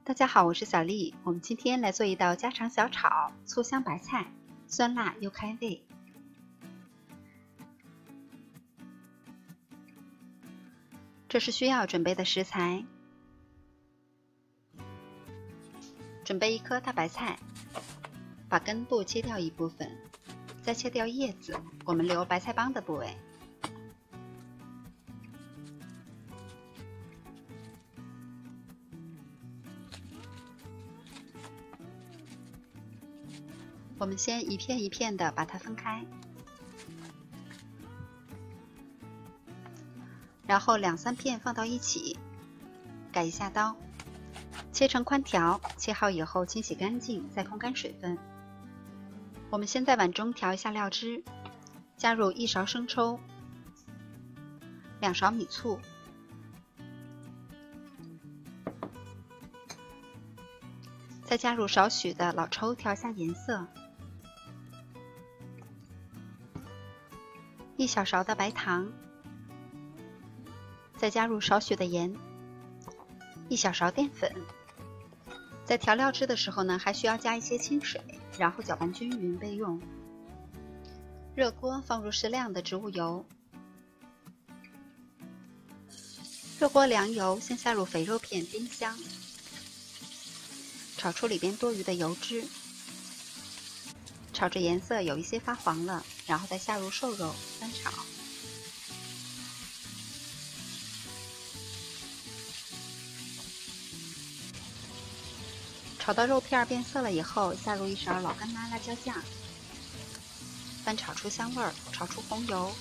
大家好，我是小丽。我们今天来做一道家常小炒醋香白菜，酸辣又开胃。这是需要准备的食材：准备1颗大白菜，把根部切掉一部分，再切掉叶子，我们留白菜帮的部位。我们先一片一片的把它分开，然后2、3片放到一起，改一下刀，切成宽条。切好以后清洗干净，再控干水分。我们先在碗中调一下料汁，加入1勺生抽、2勺米醋，再加入少许的老抽调一下颜色。1小勺的白糖，再加入少许的盐，1小勺淀粉。在调料汁的时候呢，还需要加一些清水，然后搅拌均匀备用。热锅放入适量的植物油，热锅凉油，先下入肥肉片煸香，炒出里边多余的油脂。炒至颜色有一些发黄了，然后再下入瘦肉翻炒。炒到肉片变色了以后，下入1勺老干妈辣椒酱，翻炒出香味儿，炒出红油。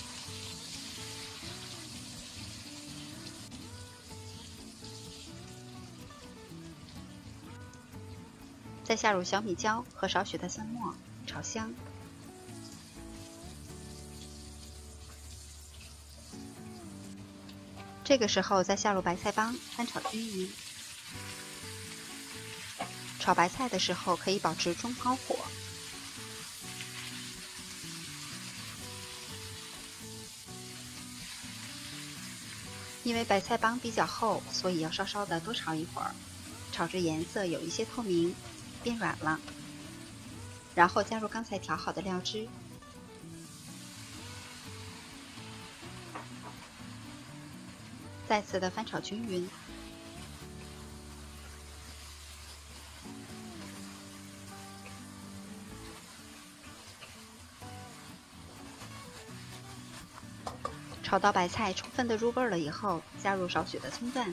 再下入小米椒和少许的蒜末，炒香。这个时候再下入白菜帮，翻炒均匀。炒白菜的时候可以保持中高火。因为白菜帮比较厚，所以要稍稍的多炒一会儿，炒至颜色有一些透明，变软了。然后加入刚才调好的料汁，再次的翻炒均匀。炒到白菜充分的入味了以后，加入少许的葱段，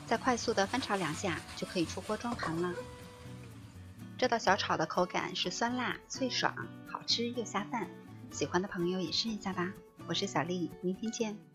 再快速的翻炒2下，就可以出锅装盘了。这道小炒的口感是酸辣脆爽，好吃又下饭，喜欢的朋友也试一下吧。我是小丽，明天见。